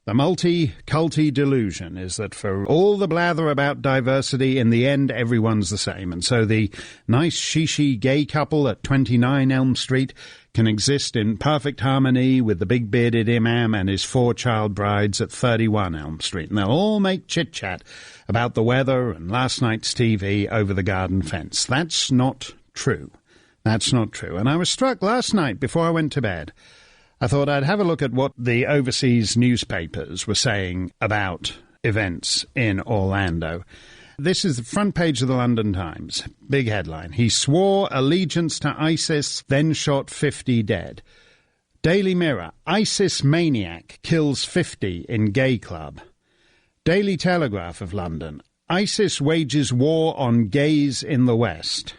The multi-culti delusion is that for all the blather about diversity, in the end, everyone's the same. And so the nice shishi gay couple at 29 Elm Street can exist in perfect harmony with the big-bearded imam and his 4 child brides at 31 Elm Street. And they'll all make chit-chat about the weather and last night's TV over the garden fence. That's not true. That's not true. And I was struck last night before I went to bed. I thought I'd have a look at what the overseas newspapers were saying about events in Orlando. This is the front page of the London Times. Big headline. He swore allegiance to ISIS, then shot 50 dead. Daily Mirror. ISIS maniac kills 50 in gay club. Daily Telegraph of London. ISIS wages war on gays in the West.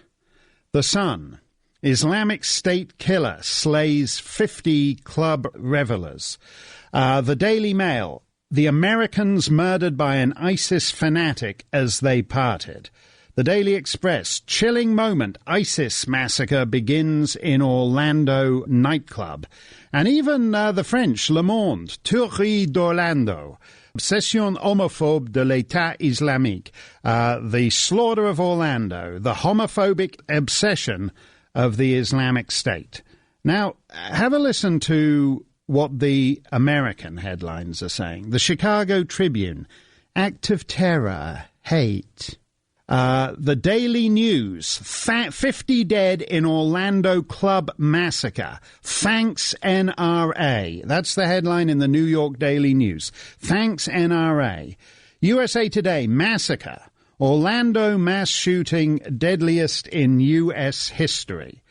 The Sun. Islamic State killer slays 50 club revelers. The Daily Mail. The Americans murdered by an ISIS fanatic as they parted. The Daily Express. Chilling moment. ISIS massacre begins in Orlando nightclub. And even the French, Le Monde. Tuerie d'Orlando. Obsession homophobe de l'État islamique. The slaughter of Orlando. The homophobic obsession of the Islamic State. Now, have a listen to what the American headlines are saying. The Chicago Tribune, act of terror, hate. The Daily News, 50 dead in Orlando club massacre. Thanks NRA. That's the headline in the New York Daily News. Thanks NRA. USA Today, massacre. Orlando mass shooting deadliest in U.S. history.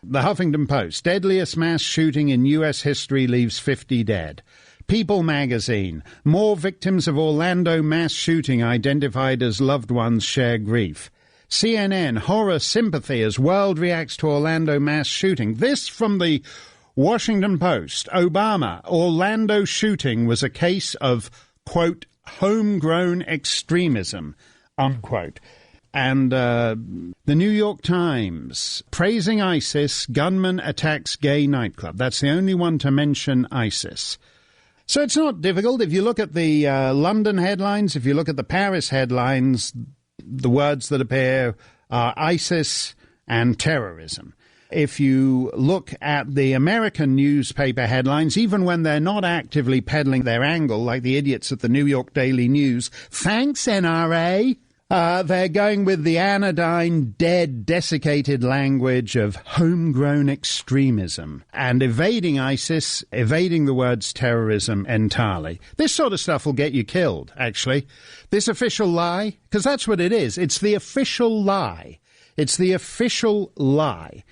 The Huffington Post, deadliest mass shooting in U.S. history leaves 50 dead. People magazine, more victims of Orlando mass shooting identified as loved ones share grief. CNN, horror sympathy as world reacts to Orlando mass shooting. This from the Washington Post. Obama, Orlando shooting was a case of, quote, homegrown extremism, unquote. And the New York Times, praising ISIS, gunman attacks gay nightclub. That's the only one to mention ISIS. So it's not difficult. If you look at the London headlines, if you look at the Paris headlines, the words that appear are ISIS and terrorism. If you look at the American newspaper headlines, even when they're not actively peddling their angle, like the idiots at the New York Daily News, thanks NRA, they're going with the anodyne, dead, desiccated language of homegrown extremism and evading ISIS, evading the words terrorism entirely. This sort of stuff will get you killed, actually. This official lie, because that's what it is. It's the official lie. It's the official lie.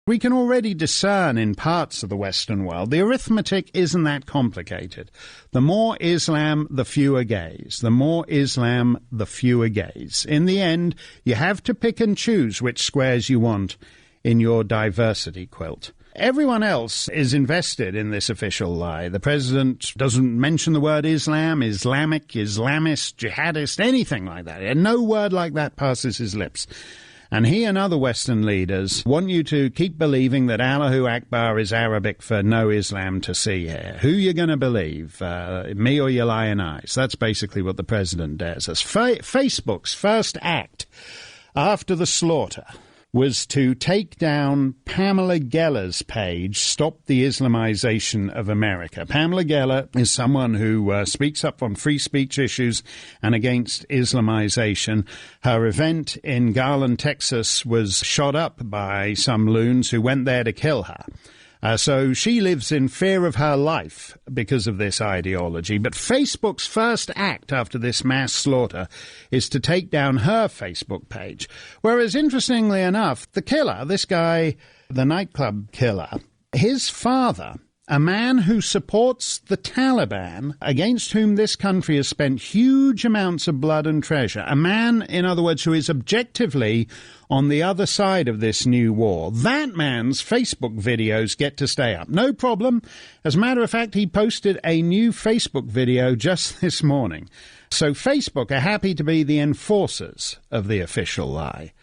We can already discern in parts of the Western world. The arithmetic isn't that complicated. The more Islam, the fewer gays. The more Islam, the fewer gays. In the end, you have to pick and choose which squares you want in your diversity quilt. Everyone else is invested in this official lie. The president doesn't mention the word Islam, Islamic, Islamist, jihadist, anything like that. And no word like that passes his lips. And he and other Western leaders want you to keep believing that Allahu Akbar is Arabic for no Islam to see here. Who you going to believe, me or your lying eyes? That's basically what the president does. Facebook's first act after the slaughter was to take down Pamela Geller's page, Stop the Islamization of America. Pamela Geller is someone who speaks up on free speech issues and against Islamization. Her event in Garland, Texas, was shot up by some loons who went there to kill her. So she lives in fear of her life because of this ideology. But Facebook's first act after this mass slaughter is to take down her Facebook page. Whereas, interestingly enough, the killer, this guy, the nightclub killer, his father, a man who supports the Taliban, against whom this country has spent huge amounts of blood and treasure, a man, in other words, who is objectively on the other side of this new war. That man's Facebook videos get to stay up. No problem. As a matter of fact, he posted a new Facebook video just this morning. So Facebook are happy to be the enforcers of the official lie.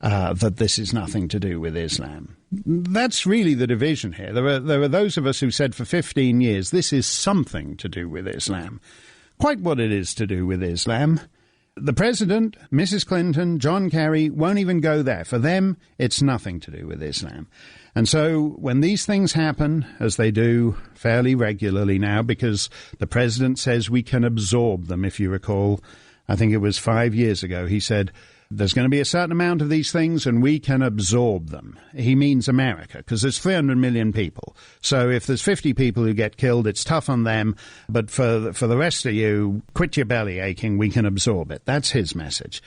that this is nothing to do with Islam. That's really the division here. There are those of us who said for 15 years this is something to do with Islam. Quite what it is to do with Islam. The President, Mrs. Clinton, John Kerry won't even go there. For them, it's nothing to do with Islam. And so when these things happen, as they do fairly regularly now, because the President says we can absorb them, if you recall, I think it was 5 years ago, he said, there's going to be a certain amount of these things and we can absorb them. He means America, because there's 300 million people. So if there's 50 people who get killed, it's tough on them. But for the rest of you, quit your belly aching, we can absorb it. That's his message.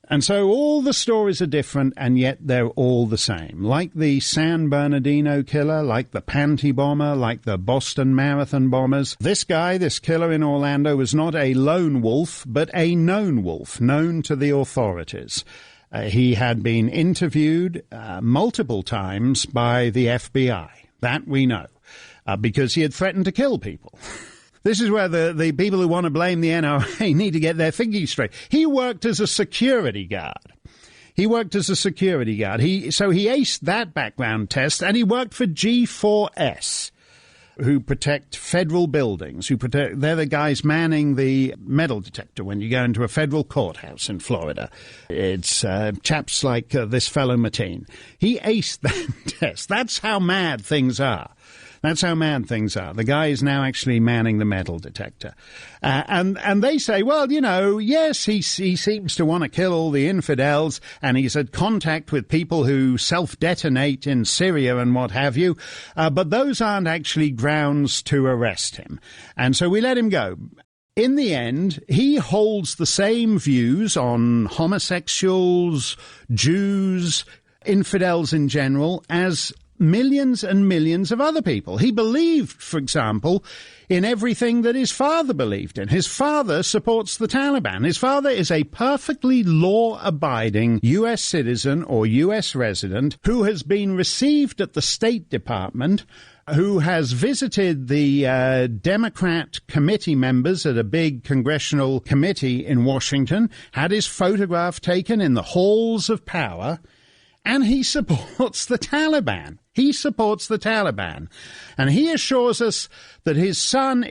And so all the stories are different, and yet they're all the same. Like the San Bernardino killer, like the Panty bomber, like the Boston Marathon bombers. This guy, this killer in Orlando, was not a lone wolf, but a known wolf, known to the authorities. He had been interviewed multiple times by the FBI. That we know, because he had threatened to kill people. This is where the people who want to blame the NRA need to get their thinking straight. He worked as a security guard. So he aced that background test, and he worked for G4S, who protect federal buildings. They're the guys manning the metal detector when you go into a federal courthouse in Florida. It's chaps like this fellow Mateen. He aced that test. That's how mad things are. The guy is now actually manning the metal detector. And they say, well, yes, he seems to want to kill all the infidels, and he's had contact with people who self-detonate in Syria and what have you, but those aren't actually grounds to arrest him. And so we let him go. In the end, he holds the same views on homosexuals, Jews, infidels in general, as millions and millions of other people. He believed, for example, in everything that his father believed in. His father supports the Taliban. His father is a perfectly law-abiding U.S. citizen or U.S. resident who has been received at the State Department, who has visited the Democrat committee members at a big congressional committee in Washington, had his photograph taken in the halls of power, and he supports the Taliban. And he assures us that his son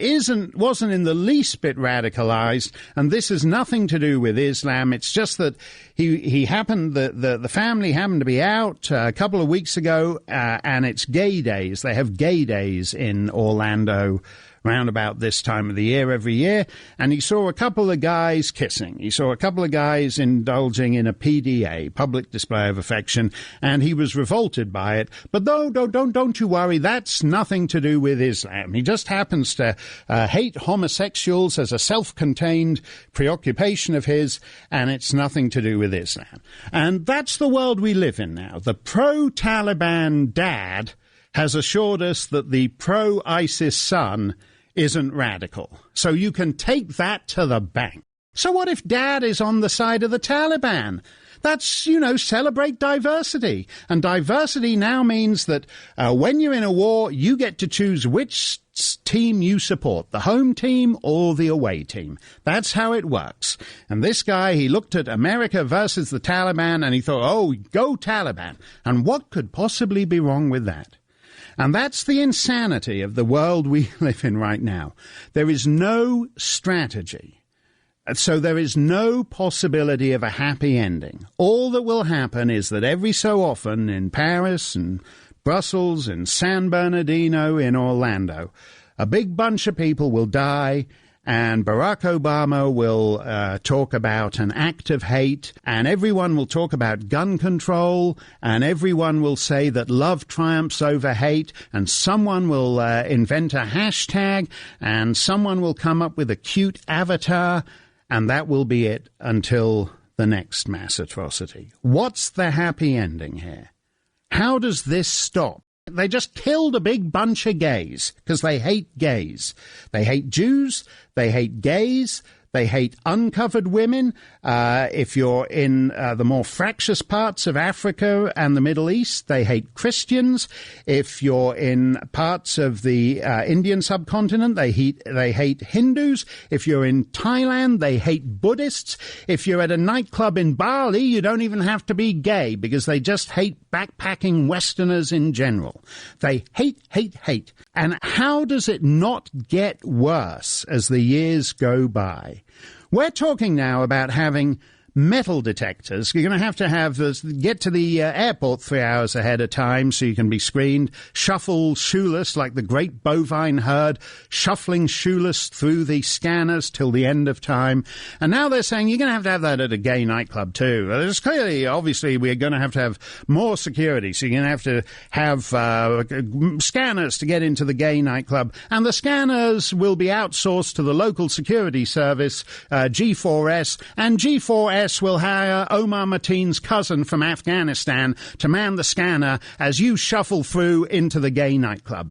wasn't in the least bit radicalized, and this has nothing to do with Islam. It's just that the family happened to be out a couple of weeks ago, and it's gay days. They have gay days in Orlando round about this time of the year every year, and he saw a couple of guys kissing. He saw a couple of guys indulging in a PDA, public display of affection, and he was revolted by it. But don't you worry, that's nothing to do with Islam. He just happens to hate homosexuals as a self-contained preoccupation of his, and it's nothing to do with Islam. And that's the world we live in now. The pro-Taliban dad has assured us that the pro-ISIS son isn't radical. So you can take that to the bank. So what if Dad is on the side of the Taliban? That's, celebrate diversity. And diversity now means that when you're in a war, you get to choose which team you support, the home team or the away team. That's how it works. And this guy, he looked at America versus the Taliban and he thought, oh, go Taliban. And what could possibly be wrong with that? And that's the insanity of the world we live in right now. There is no strategy. So there is no possibility of a happy ending. All that will happen is that every so often in Paris and Brussels and San Bernardino in Orlando, a big bunch of people will die, and Barack Obama will talk about an act of hate, and everyone will talk about gun control, and everyone will say that love triumphs over hate, and someone will invent a hashtag, and someone will come up with a cute avatar, and that will be it until the next mass atrocity. What's the happy ending here? How does this stop? They just killed a big bunch of gays because they hate gays. They hate Jews, they hate gays, they hate uncovered women. If you're in the more fractious parts of Africa and the Middle East, they hate Christians. If you're in parts of the Indian subcontinent, they hate Hindus. If you're in Thailand, they hate Buddhists. If you're at a nightclub in Bali, you don't even have to be gay because they just hate backpacking Westerners in general. They hate, hate, hate. And how does it not get worse as the years go by? We're talking now about having metal detectors. You're going to have this, get to the airport 3 hours ahead of time so you can be screened, shuffle shoeless like the great bovine herd, shuffling shoeless through the scanners till the end of time. And now they're saying you're going to have that at a gay nightclub too. There's clearly, obviously, we're going to have more security. So you're going to have scanners to get into the gay nightclub. And the scanners will be outsourced to the local security service, G4S, and G4S will hire Omar Mateen's cousin from Afghanistan to man the scanner as you shuffle through into the gay nightclub.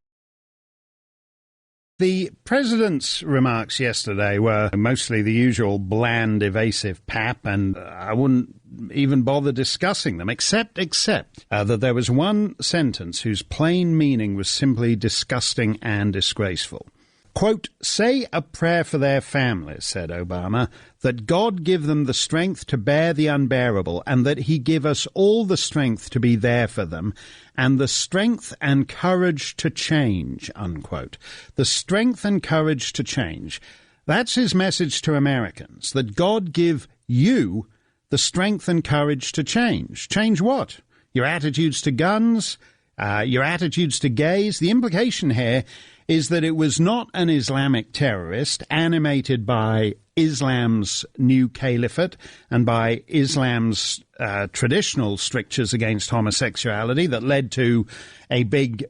The President's remarks yesterday were mostly the usual bland, evasive pap, and I wouldn't even bother discussing them, except that there was one sentence whose plain meaning was simply disgusting and disgraceful. Quote, "Say a prayer for their families," said Obama, "that God give them the strength to bear the unbearable, and that he give us all the strength to be there for them, and the strength and courage to change," unquote. The strength and courage to change. That's his message to Americans, that God give you the strength and courage to change. Change what? Your attitudes to guns? Your attitudes to gays? The implication here is that it was not an Islamic terrorist animated by Islam's new caliphate and by Islam's traditional strictures against homosexuality that led to a big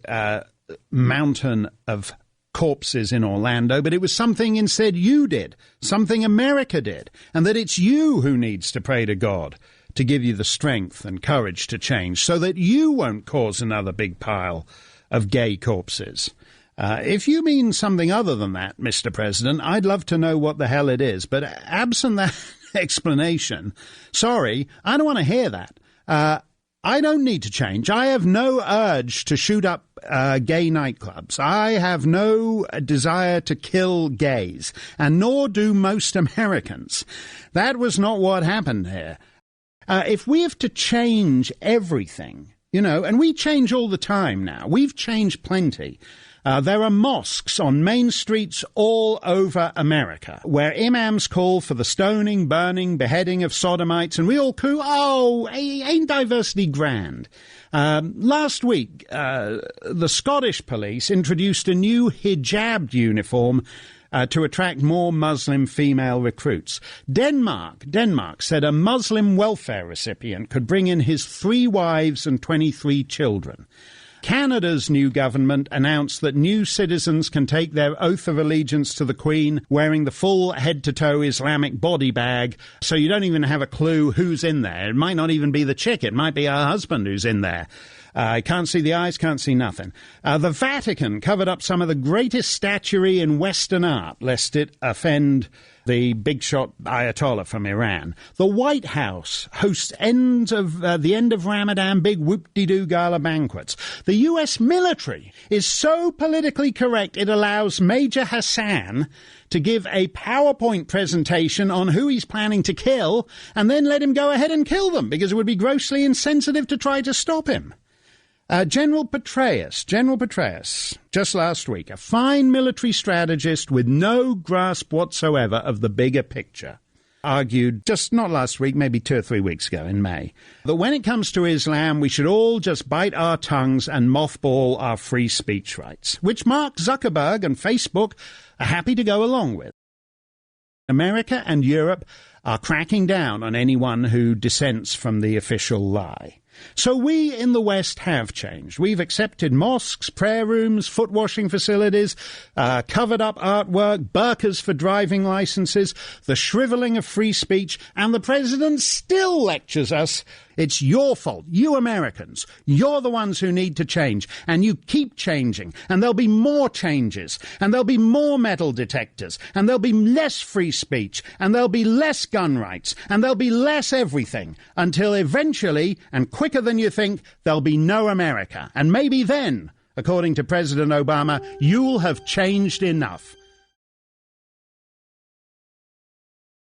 mountain of corpses in Orlando, but it was something instead you did, something America did, and that it's you who needs to pray to God to give you the strength and courage to change so that you won't cause another big pile of gay corpses. If you mean something other than that, Mr. President, I'd love to know what the hell it is. But absent that explanation, sorry, I don't want to hear that. I don't need to change. I have no urge to shoot up gay nightclubs. I have no desire to kill gays, and nor do most Americans. That was not what happened here. If we have to change everything, and we change all the time now. We've changed plenty. There are mosques on main streets all over America where imams call for the stoning, burning, beheading of sodomites, and we all coo, oh, ain't diversity grand? Last week, the Scottish police introduced a new hijabbed uniform to attract more Muslim female recruits. Denmark said a Muslim welfare recipient could bring in his 3 wives and 23 children. Canada's new government announced that new citizens can take their oath of allegiance to the Queen wearing the full head-to-toe Islamic body bag, so you don't even have a clue who's in there. It might not even be the chick. It might be her husband who's in there. Can't see the eyes, can't see nothing. The Vatican covered up some of the greatest statuary in Western art, lest it offend the big shot Ayatollah from Iran. The White House hosts the end of Ramadan big whoop-de-doo gala banquets. The U.S. military is so politically correct it allows Major Hassan to give a PowerPoint presentation on who he's planning to kill and then let him go ahead and kill them because it would be grossly insensitive to try to stop him. General Petraeus, just last week, a fine military strategist with no grasp whatsoever of the bigger picture, argued just not last week, maybe 2 or 3 weeks ago in May, that when it comes to Islam, we should all just bite our tongues and mothball our free speech rights, which Mark Zuckerberg and Facebook are happy to go along with. America and Europe are cracking down on anyone who dissents from the official lie. So we in the West have changed. We've accepted mosques, prayer rooms, foot washing facilities, covered up artwork, burqas for driving licenses, the shriveling of free speech, and the president still lectures us It's your fault. You Americans. You're the ones who need to change. And you keep changing. And there'll be more changes. And there'll be more metal detectors. And there'll be less free speech. And there'll be less gun rights. And there'll be less everything. Until eventually, and quicker than you think, there'll be no America. And maybe then, according to President Obama, you'll have changed enough.